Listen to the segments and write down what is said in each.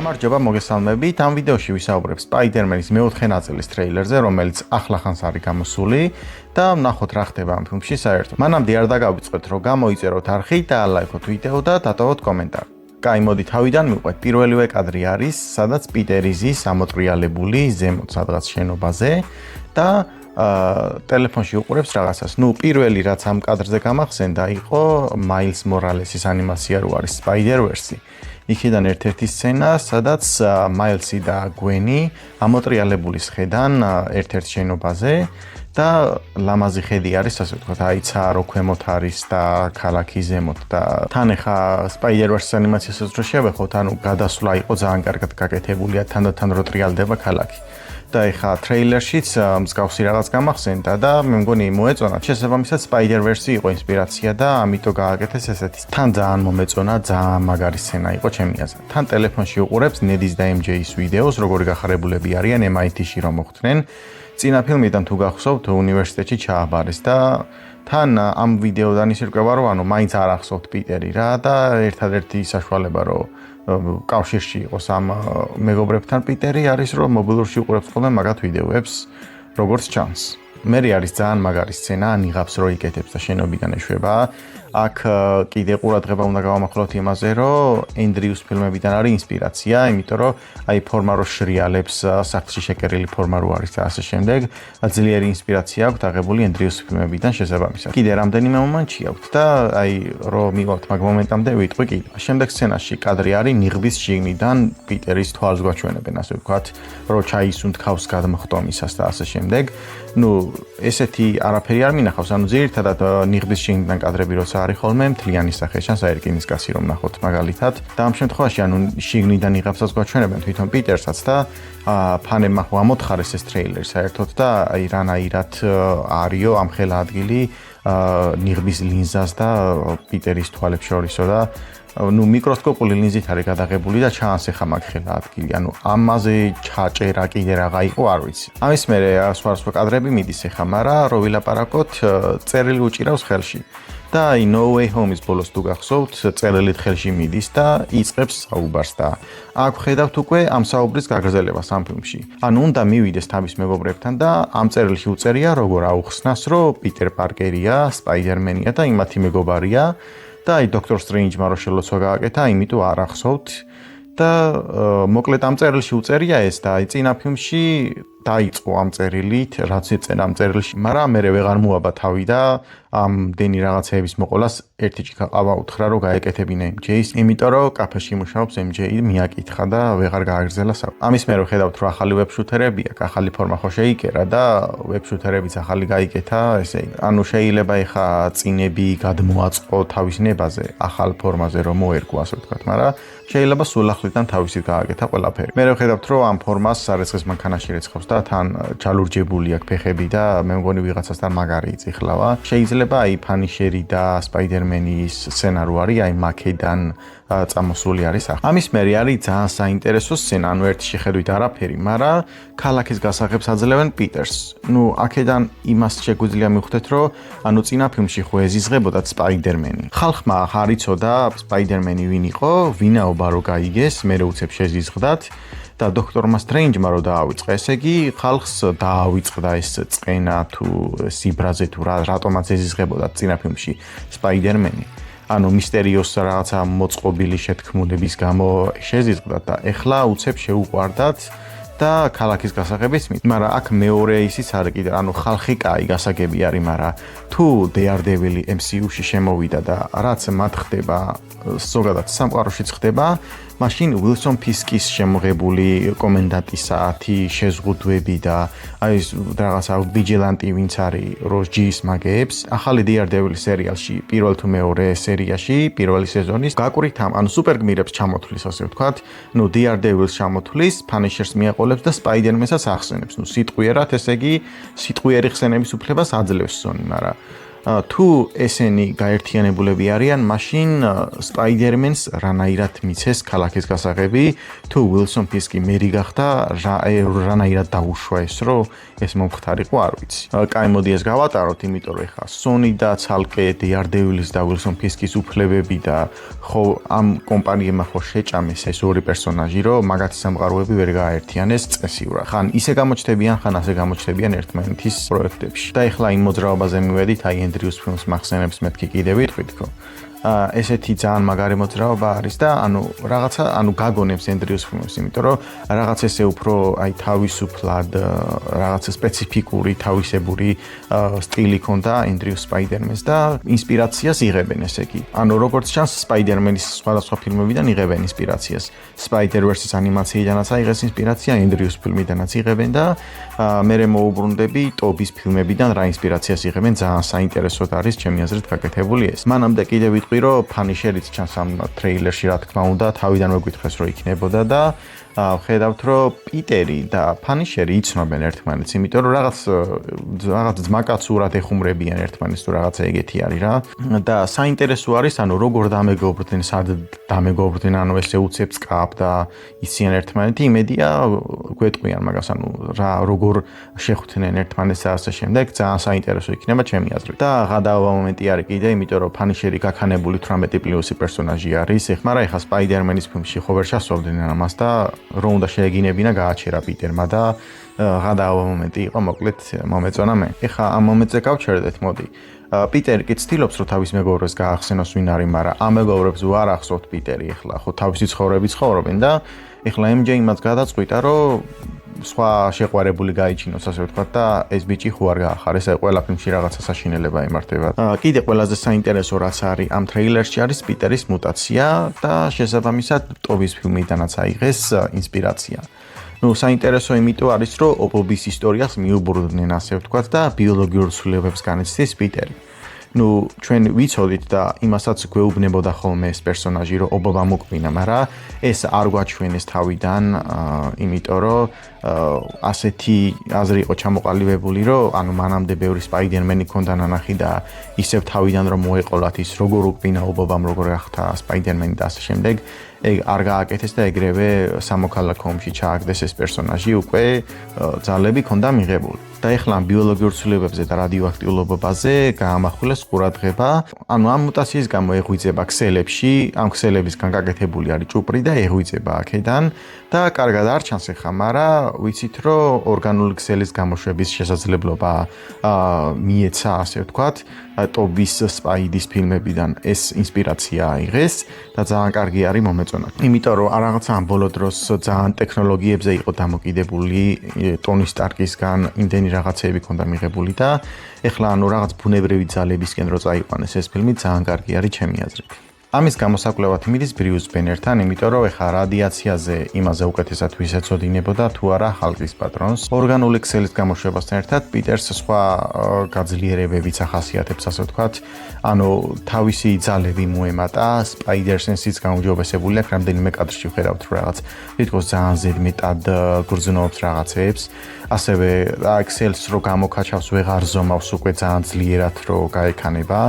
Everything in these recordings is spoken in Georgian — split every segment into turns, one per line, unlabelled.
გამარჯობა, მოგესალმებით. ამ ვიდეოში ვისაუბრებ Spider-Man-ის მეოთხე ნაწილის ტრეილერზე, რომელიც ახლახანს არის გამოსული და ვნახოთ რა ხდება ამ ფილმში საერთოდ. მანამდე არ დაგავიწყოთ, რომ გამოიწეროთ არხი და ლაიქოთ ვიდეო და დატოვოთ კომენტარი. კაი, მოდი თავიდან მივყვეთ. პირველივე კადრი არის, სადაც პიტერი ზის ამოტრიალებული ზემოთ სადღაც შენობაზე და ტელეფონში უყურებს რაღაცას. პირველი რაც ამ კადრზე გამახსენდა იყო მაილს მორალესის ანიმაცია რო არის Spider-Verse. იქიდან ერთ-ერთი სცენა, სადაც მაილსი და გვენი ამოტრიალებული ხედან ერთ-ერთ შენობაზე და ლამაზი ხედი არის, ასე ვთქვათ, აიცა რო ქვემოთ არის და ქალაქი ზემოთ და თან ახლა Spider-Verse ანიმაციასაც რო შევეხოთ, ანუ გადასვლა იყო ძალიან კარგად გაკეთებულია თანდათან რო ტრიალდება ქალაქი. და ეხა ტრეილერშიც მსგავსი რაღაც გამახსენდა და მე მგონი მოეწონა. შესაბამისად Spider-Verse იყო ინსპირაცია და ამიტომ გააკეთეს ესეთი. თან ძალიან მომეწონა, ძალიან მაგარი სცენა იყო ჩემი აზრით. თან ტელეფონში უყურებს ნედის და MJ-ის ვიდეოს, როგორი გახარებულები არიან MIT-ში რომ მოხვდნენ. წინა ფილმიდან თუ გახსოვთ, უნივერსიტეტში ჩააბარეს და თან ამ ვიდეოდან ის ირკვევა, რომ ანუ მაინც არ ახსოვთ პიტერი რა და ერთადერთი საშუალება რომ კავშირში იყოს ამ მეგობრებთან პიტერი არის რომ მობილურში უყურებს ხოლმე მაგათ ვიდეოებს როგორც ჩანს. მე არის ძალიან მაგარი სცენა, ნიღაბს რო იკეთებს და შენობიდან ეშვება. აქ კიდე ყურადღება უნდა გავამახვილოთ იმაზე, რომ ენდრიუს ფილმებიდან არის ინსპირაცია, იმიტომ რომ აი ფორმა რო შრიალებს, სახლში შეკერილი ფორმა რო არის და ასე შემდეგ, ძლიერი ინსპირაცია აქვს აღებული ენდრიუს ფილმებიდან შესაბამისად. კიდე რამდენიმე მომენტი აქვს და აი რო მივავთ მაგ მომენტამდე ვიტყვი კიდე. შემდეგ სცენაში კადრი არის ნიღბის შიგნიდან პიტერის თვალს გვაჩვენებენ, ასე ვთქვათ, რო ჩაისუნთქავს გადმხტომისას და ასე შემდეგ. ესეთი არაფერი არ მინახავს, ანუ ძირითადად ნიღბის შიგნიდან კადრები როცა არის ხოლმე მთლიანი სახე ჩანს აერკინის კასი რომ ნახოთ მაგალითად და ამ შემთხვევაში ანუ შიგნიდან ნიღაბსაც გვაჩვენებენ თვითონ პიტერსაც და ფანებმა ამოთხარეს ეს ტრეილერი საერთოდ და აი რანაირად არისო ამ ხელა ადგილი ნიღბის ლინზას და პიტერის თვალებს შორისო და მიკროსკოპული ლინზით არის გადაღებული და ჩანს ახლა მაგ ხელა ადგილი. ანუ ამაზე ჩაჭერა კიდე რაღა იყო, არ ვიცი. ამის მერე სხვა კადრები მიდის ახლა, მაგრამ რო ვილაპარაკოთ, წერილი უჭირავს ხელში. და აი No Way Home-ის ბოლოს თუ გახსოვთ, წერილით ხელში მიდის და იწყებს საუბარს და აქ ხედავთ უკვე ამ საუბრის გაგრძელებას ამ ფილმში. ანუ უნდა მივიდეს თავის მეგობრებთან და ამ წერილში უწერია როგორ აუხსნას, რომ პიტერ პარკერია, Spider-Man-ია და იმათი მეგობარია. და აი დოქტორ სტრეინჯმა რო შელოცვა გააკეთა, იმიტომ არ ახსოვთ და მოკლედ ამ წერილში უწერია ეს და აი წინა ფილმში დაიწყო ამ წერილით, რაც ეწენა ამ წერილში, მაგრამ მე ვეღარ მოაბა თავი და ამდენი რაღაცეების მოყოლას ერთი ჭიქა ყავა უთხრა რომ გაეკეთებინა MJ-ს, იმიტომ რომ კაფეში მუშაობს MJ-ი, მიაკითხა და ვეღარ გააგრძელა საუბარი. ამის მერე ხედავთ რომ ახალი ვებშუთერები აქვს, ახალი ფორმა ხო შეიკერა და ვებშუთერებიც ახალი გაიკეთა, ესე იგი. ანუ შეიძლება ეხა წინები გადმოაწყო თავის ნებაზე, ახალ ფორმაზე რომ მოერგო, ასე ვთქვათ, მაგრამ შეიძლება სულ ახლიდან თავისით გააკეთა ყველაფერი. მე ვხედავთ რომ ამ ფორმას სარეცხის მანქანაში რეცხავს და თან ჩალურჯებული აქვს ფეხები და მე მგონი ვიღაცასთან მაგარი იწიხლავა. შეიძლება აი ფანიშერი და Spider-Man-ის სცენარო არის, აი მაკედან წამოსული არის. ამის მერე არის ძალიან საინტერესო სცენა, ანუ ერთი შეხედვით არაფერი, მაგრამ ქალაქის გასაღებს აძლევენ პიტერს. აქედან იმას შეგვიძლია მივხვდეთ, რომ ანუ წინა ფილმში ხო ეზიზღებოდა Spider-Man-ი. ხალხმა არ იცოდა Spider-Man-ი ვინ იყო, ვინაობა რო გაიგეს, მე უცებ შეზიზღდათ. და დოქტორმა სტრეინჯმა რო დაავიწყა, ესე იგი ხალხს დაავიწყდა ეს წენა თუ სიბრაზე თუ რატომაც ეზიზღებოდა წინა ფილმში Spider-Man-ი. ანუ მისტერიოს რაღაცა მოწყობილი შეთქმულების გამო შეზიზღდათ და ეხლა უცებ შეუყვარდათ და ქალაქის გასაღებიც მით. მაგრამ აქ მეორე ისიც არის კიდე, ანუ ხალხი კაი გასაგები არის, მაგრამ თუ Daredevil MCU-ში შემოვიდა და რაც მათ ხდება, ზოგადად სამყაროშიც ხდება, მაშინ უილსონ ფისკის შემოღებული კომენდანტის საათი, შეზღუდვები და აი ეს რაღაცა ვიჯილანტი ვინც არის როჯის მაგებს, ახალი Daredevil სერიალში, პირველ თუ მეორე სერიაში, პირველი სეზონის გაკვირით ანუ სუპერგმირებს ჩამოთვლის, ასე ვთქვათ, Daredevil-ს ჩამოთვლის, Punisher-ს მიაყოლებს და Spider-Man-ს ახსენებს. სიტყვიერად, ესე იგი, სიტყვიერი ხსენების უფლებას აძლევს Sony, მაგრამ თუ ესენი გაერთიანებულები არიან, მაშინ სპაიდერმენს რანაირად მიცეს ქალაქის გასაღები, თუ უილსონ ფისკი მერი გახდა, რანაირად დაუშვა ეს, რომ ეს მომხდარიყო, არ ვიცი. კაი, მოდი ეს გავატაროთ, იმიტომ რომ ეხლა სონი და ცალკე დეარდევილის და უილსონ ფისკის უფლებები და ხო ამ კომპანიებმა ხო შეჭამეს ეს ორი პერსონაჟი, რომ მაგათი სამყაროები ვერ გააერთიანეს წესიურად. ხან ისე გამოჩნდებიან, ხან ასე გამოჩნდებიან ერთმანეთის პროექტებში. და ეხლა იმ მოძრაობაზე მივედით, აი ენდრიუს ფილმს მახსენებს მეთქი კიდევ ვიტყვით, ესეთი ძალიან მაგარი მოძრაობა არის და გაგონებს ენდრიუს ფილმს, იმიტომ რომ რაღაც ესე უფრო აი თავისუფლად რაღაც სპეციფიკური თავისებური სტილი ქონდა ენდრიუს სპაიდერმენს და ინსპირაციას იღებენ, ესე იგი. როგორც ჩანს, სპაიდერმენის სხვადასხვა ფილმებიდან იღებენ ინსპირაციას. სპაიდერვერსის ანიმაციიდანაც აიღეს ინსპირაცია, ენდრიუს ფილმიდანაც იღებენ და მე მოუბრუნდები ტობის ფილმებიდან რა ინსპირაციას იღებენ, ძალიან საინტერესოდ არის ჩემი აზრით გაკეთებული ეს. მანამდე კიდევ ვიტყვი, რომ ფანიშერიც ჩანს ამ ტრეილერში, რა თქმა უნდა, თავიდანვე გვითხრეს, რომ იქნებოდა და ხედავთ, რომ პიტერი და ფანიშერი იცნობენ ერთმანეთს, იმიტომ რომ რაღაც ძმაკაცურად ეხუმრებიან ერთმანეთს, თუ რაღაცა ეგეთი არის რა. და საინტერესო არის, როგორ დამეგობრდნენ, სად დამეგობრდნენ, ესე უცებს კაპ და იციან ერთმანეთი, იმედია გვეტყვიან მაგას, როგორ შეხვდნენ ერთმანეთს და ასე შემდეგ, ძალიან საინტერესო იქნება ჩემი აზრით. და გადავა მომენტი არის კიდე, იმიტომ რომ ფანიშერი გაქანებული 18+ პერსონაჟი არის, მაგრამ ეხლა სპაიდერმენის ფილმში ხო ვერ ჩასწორდნენ ამას და რომ უნდა შეეგინებინა გააჩერა პიტერმა და გადავა მომენტი იყო, მოკლედ მომეწონა მე. ეხლა ამ მომენტზე გავჩერდეთ, მოდი. პიტერი კი ცდილობს, რომ თავის მეგობრებს გაახსენოს ვინ არის, მაგრამ ამ მეგობრებს ვარ ახსოვთ პიტერი, ეხლა ხო თავისი ცხოვრები ცხოვრობენ და ეხლა MJ იმას გადაწყვიტა, რომ სხვა შეყვარებული გაიჩინოს, ასე ვთქვათ და ეს ბიჭი ხო არ გაახარეს, აი ყველა ფილმში რაღაცა საშინელება იმართება. კიდე ყველაზე საინტერესო რაც არის ამ ტრეილერში არის პიტერის მუტაცია და შესაბამისად ტობის ფილმიდანაც აიღეს ინსპირაცია. საინტერესო იმიტომ არის, რომ ობობის ისტორიას მიუბრუნდნენ, ასე ვთქვათ და ბიოლოგიურ ცვლილებებს განიცდის პიტერი. ჩვენ ვიცოდით და იმასაც გვეუბნებოდა ხოლმე ეს პერსონაჟი, რომ ობობა მოკვინა, მაგრამ ეს არ გვაჩვენეს თავიდან, იმიტომ რომ ასეთი აზრი იყო ჩამოყალიბებული, რომ მანამდე ბევრი სპაიდერმენი ქონდა ნანახი და ისევ თავიდან რომ მოეყოლათ ის როგორ უკბინა ობობამ, როგორ გახდა სპაიდერმენი და ასე შემდეგ. არ გააკეთეს და ეგრევე სამოქალაქო ომში ჩააგდეს ეს პერსონაჟი, უკვე ძალები ქონდა მიღებული. და ეხლა ამ ბიოლოგიურ ცვლილებებზე და რადიოაქტიურობაზე გაამახვილეს ყურადღება. ამ მუტაციის გამო ეღვიძება ქსელებში, ამ ქსელებისგან გაკეთებული არის ჭუპრი და ეღვიძება აქედან და კარგად არ ჩანს ეხლა, მაგრამ ვიცით, რომ ორგანული ქსელის გამოშვების შესაძლებლობა მიეცა, ასე ვთქვათ, ტობის სპაიდის ფილმებიდან ეს ინსპირაცია აიღეს და ძალიან კარგი არის მომეწონა. იმიტომ რომ რაღაცა ამ ბოლო დროს ძალიან ტექნოლოგიებზე იყო დამოკიდებული, ტონი სტარკისგან იმდენი რაღაცეები ქონდა მიღებული და ეხლა რაღაც ბუნებრივი ძალებისკენ რო წაიყვანეს ეს ფილმი, ძალიან კარგი არის ჩემი აზრით. ამის გამოსაკვლევად მიდის ბრიუს ბენერთან, იმიტომ რომ ეხლა რადიაციაზე იმაზე უკეთესად ვისეცოდინებოდა თუ არა ხალხის პატრონს. ორგანული ქსელის გამოშვებასთან ერთად პიტერს სხვა გაძლიერებებიც ახასიათებს, ასე ვთქვათ. თავისი ძალები მოემატა, სპაიდერ-სენსიც გაუმჯობესებული აქვს, რამდენიმე კადრში ვხედავთ, რომ რაღაც თითქოს ძალიან ზედმეტად გრძნობს რაღაცეებს. ასევე ქსელს რო გამოკაჩავს, ვეღარ ზომავს უკვე ძალიან ძლიერად რო გაექანება.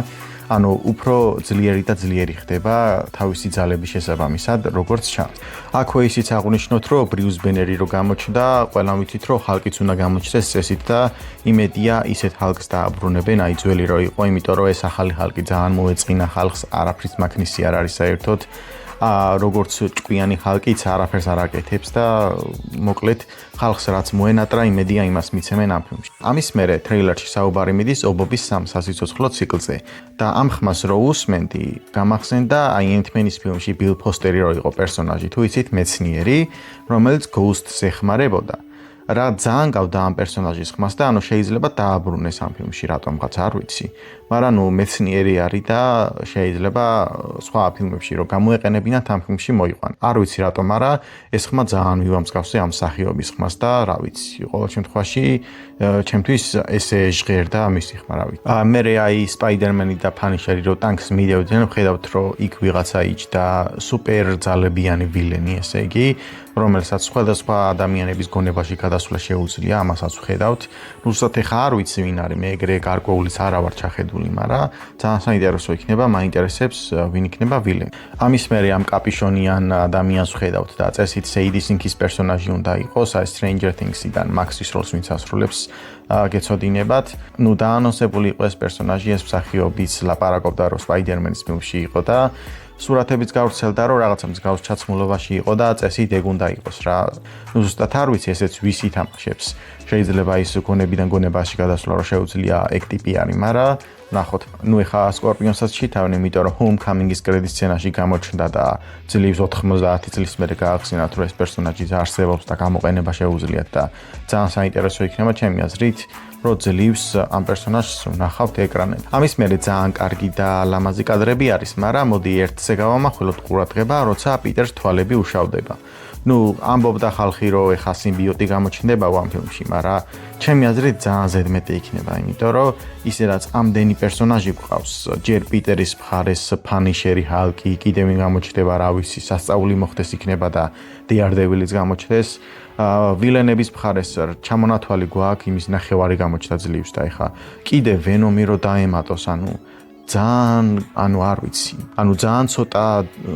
უფრო ძლიერი და ძლიერი ხდება თავისი ძალების შესაბამისად, როგორც ჩანს. აქვე ისიც აღვნიშნოთ, რომ ბრიუს ბენერი რო გამოჩნდა, ყველამ ვიცით, რომ ხალხიც უნდა გამოჩნდეს წესით და იმედია ისეთ ხალხს დააბრუნებენ, აი ძველი რო იყო, იმიტომ რომ ეს ახალი ხალხი ძალიან მოეწყინა ხალხს, არაფრის მაქნისი არ არის საერთოდ. როგორც ჭკვიანი ხალხიც არაფერს არ აკეთებს და მოკლედ ხალხს რაც მოენატრა, იმედია იმას მიცემენ ამ ფილმში. ამის მერე ტრეილერში საუბარი მიდის ობობის სამ სასიცოცხლო ციკლზე და ამ ხმას რო უსმენდი, გამახსენდა აი ენტმენის ფილმში ბილ ფოსტერი რო იყო პერსონაჟი, თუ იცით, მეცნიერი, რომელიც გოუსტს ეხმარებოდა. რა ძალიან გავდა ამ პერსონაჟის ხმას და შეიძლება დააბრუნეს ამ ფილმში რატომღაც არ ვიცი. მაგრამ მეცნიერი არის და შეიძლება სხვა ფილმებში რო გამოეყენებინათ ამ ფილმში მოიყვან. არ ვიცი რატომ, მაგრამ ეს ხმა ძალიან მივამსგავსე ამ მსახიობის ხმას და რა ვიცი, ყოველ შემთხვევაში ჩემთვის ესე ჟღერდა მისი ხმა, რა ვიცი. მერე აი სპაიდერმენი და ფანიშერი რო ტანკს მიდევდნენ, ვხედავთ რომ იქ ვიღაცა იჯდა სუპერ ძალებიანი ვილენი, ესე იგი, რომელსაც სხვადასხვა ადამიანების გონებაში გადასვლა შეუძლია, ამასაც ვხედავთ. ზუსტად ეხა არ ვიცი ვინ არის, მე ეგრე გარკვეულიც არა ვარ ჩახედული გადადული, მაგრამ ძალიან საინტერესო იქნება, მაინტერესებს ვინ იქნება ვილემი. ამის მერე ამ კაპიშონიან ადამიანს ვხედავთ და წესით Sadie Sink-ის პერსონაჟი უნდა იყოს, აი Stranger Things-იდან Max-ის როლს ვინც ასრულებს გეცოდინებათ. ნუ დაანონსებული იყო ეს პერსონაჟი, ეს მსახიობიც ლაპარაკობდა რომ Spider-Man-ის ფილმში იყო და სურათებიც გავრცელდა რომ რაღაცა მსგავს ჩაცმულობაში იყო და წესით ეგ უნდა იყოს რა. ნუ ზუსტად არ ვიცი ესეც ვის ითამაშებს. შეიძლება ის გონებიდან გონებაში გადასვლა რომ შეუძლია ეგ ტიპი არის, მაგრამ ნახოთ. ნუ ეხა Scorpion-საც ჩითავენ, იმიტომ რომ Homecoming-ის კრედიტ სცენაში გამოჩნდა და ძლივს 90 წლის მერე გაახსენათ რომ ეს პერსონაჟი არსებობს და გამოყენება შეუძლიათ და ძალიან საინტერესო იქნება ჩემი აზრით. რომ ძლივს ამ პერსონაჟს ვნახავთ ეკრანებზე. ამის მერე ძალიან კარგი და ლამაზი კადრები არის, მაგრამ მოდი ერთზე გავამახვილოთ ყურადღება, როცა პიტერს თვალები უშავდება. ნუ ამბობდა ხალხი, რომ ეხა სიმბიოტი გამოჩნდება ამ ფილმში, მაგრამ ჩემი აზრით ძალიან ზედმეტი იქნება, იმიტომ რომ ისე რაც ამდენი პერსონაჟი გვყავს, ჯერ პიტერის მხარეს ფანიშერი, ჰალკი, კიდევ ვინ გამოჩნდება, რა ვიცი, სასწაული მოხდეს იქნება და დეარდევილიც გამოჩნდეს. ვილენების მხარეს ჩამონათვალი გვაქვს, იმის ნახევარი გამოჩნდა ძლივს და ეხა კიდე ვენომი რო დაემატოს, ძალიან, არ ვიცი. ძალიან ცოტა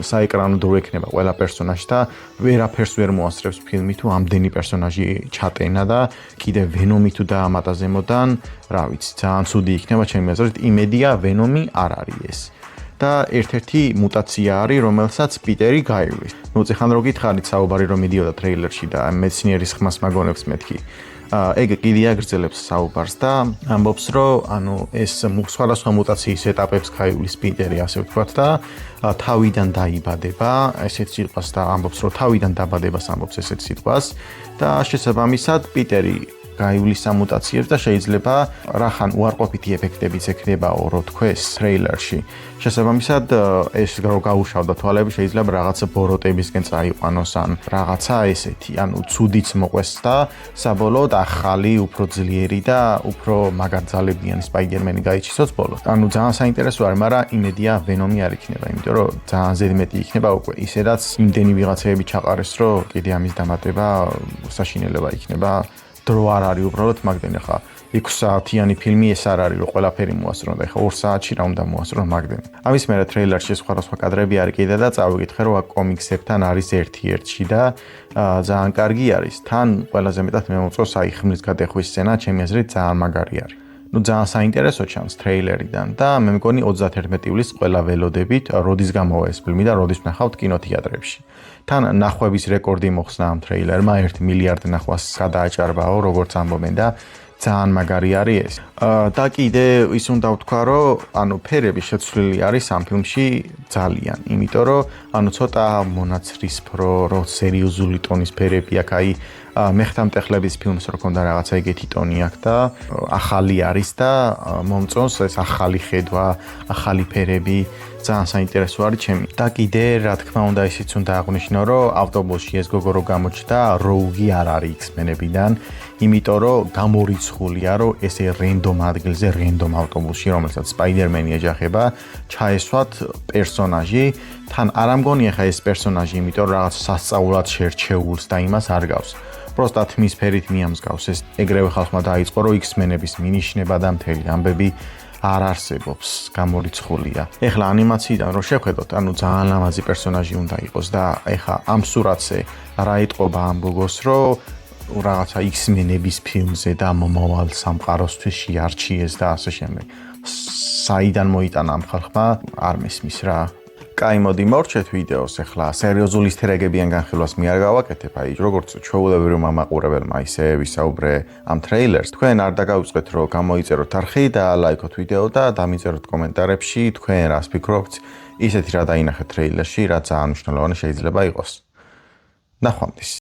საეკრანო დრო ექნება ყველა პერსონაჟს და ვერაფერს ვერ მოასწრებს ფილმი თუ ამდენი პერსონაჟი ჩატენა და კიდე ვენომი თუ დაამატა ზემოდან, რა ვიცი, ძალიან ცუდი იქნება ჩემი აზრით. იმედია ვენომი არ არის ეს. და ერთ-ერთი მუტაცია არის, რომელსაც პიტერი გაივლის. ნუ წეხან რო გითხარით საუბარი რომ მიდიოდა ტრეილერში და მეცნიერის ხმას მაგონებს მეთქი. ეგ კიდე აგრძელებს საუბარს და ამბობს რომ ეს სხვადასხვა მუტაციის ეტაპებს გაივლის პიტერი, ასე ვთქვათ და თავიდან დაიბადება, ესეც სიტყვას და ამბობს რომ თავიდან დაბადებას ამბობს ესეც სიტყვას და შესაბამისად პიტერი გაივლის ამ მუტაციებს და შეიძლება რახან უარყოფითი ეფექტებიც ექნებაო, რო თქვეს ტრეილერში. შესაბამისად ეს რო გაუშავდა თვალები შეიძლება რაღაცა ბოროტებისკენ წაიყვანოს ან რაღაცა ესეთი, ცუდიც მოყვეს და საბოლოოდ ახალი, უფრო ძლიერი და უფრო მაგარძალებიანი Spider-Man-ი გაიჩისოს ბოლოს. ძალიან საინტერესო არის, მაგრამ იმედია ვენომი არ იქნება, იმიტომ რომ ძალიან ზედმეტი იქნება უკვე. ისედაც იმდენი ვიღაცეები ჩაყარეს, რომ კიდე ამის დამატება საშინელება იქნება. დრო არ არის უბრალოდ მაგდენ ხა 6 საათიანი ფილმი ეს არ არის რომ ყველაფერი მოასწრონ და ხა 2 საათში რა უნდა მოასწრონ მაგდენ. ამის მერე ტრეილერში სხვადასხვა კადრები არის კიდე და წავიკითხე რომ კომიქსებთან არის ერთ-ერთში და ძალიან კარგი არის. თან ყველაზე მეტად მე მომწონს აი ხმლის გადახვის სცენა, ჩემი აზრით ძალიან მაგარი არის. ნუ ძალიან საინტერესო ჩანს ტრეილერიდან და მე მგონი 31 ივლისს ყველა ველოდებით როდის გამოვა ეს ფილმი და როდის ვნახავთ კინოთეატრებში. თან ნახვების რეკორდი მოხსნა ამ ტრეილერმა 1 მილიარდ ნახვას გადააჭარბაო, როგორც ამბობენ და ძალიან მაგარი არის ეს. და კიდე ის უნდა ვთქვა, რომ ფერები შეცვლილი არის ამ ფილმში ძალიან, იმიტომ რომ ცოტა მონაცრისფრო, რო სერიოზული ტონის ფერები აქვს, აი მეხთამტეხლების ფილმს რო ქონდა რაღაცა ეგეთი ტონი აქვს და ახალი არის და მომწონს ეს ახალი ხედვა, ახალი ფერები, ძალიან საინტერესო არის ჩემი. და კიდე რა თქმა უნდა ისიც უნდა აღვნიშნო, რომ ავტობუსში ეს გოგო რო გამოჩნდა, როუგი არ არის X-Men-ებიდან, იმიტომ რომ გამორიცხულია, რომ ესე რენდომ ადგილზე, რენდომ ავტობუსში, რომელსაც Spider-Man-ი ეჯახება, ჩაესვათ პერსონაჟი, თან არ ამგონია ხა ეს პერსონაჟი, იმიტომ რომ რაღაც სასწაულად შერჩეულს და იმას არ გავს. პროსტად მის ფერით მიამსგავს ეს ეგრევე ხალხმა დაიწყო, რომ X-Men-ების მინიშნება და მთელი ამბები არ არსებობს, გამორიცხულია. ეხლა ანიმაციიდან რო შევხედოთ, ძალიან ლამაზი პერსონაჟი უნდა იყოს და ეხლა ამ სურათზე რა ეტყობა ამ გოგოს, რომ რაღაცა X-Men-ების ფილმზე და მომავალ სამყაროსთვის შეარჩიეს და ასე შემდეგ. საიდან მოიტანა ამ ხალხმა, არ მესმის რა. კაი, მოდი მორჩეთ ვიდეოს ახლა. სერიოზული ისტერეგებიან განხილვას მე არ გავაკეთებ, აი როგორც ჩვეულებრივ მომაყურებელმა ისე ვისაუბრე ამ ტრეილერს. თქვენ არ დაგავიწყეთ რომ გამოიწეროთ არხი და ლაიქოთ ვიდეო და დამიწეროთ კომენტარებში თქვენ რას ფიქრობთ, ისეთი რა დაინახეთ ტრეილერში, რაც ძალიან მნიშვნელოვანი შეიძლება იყოს. ნახვამდის.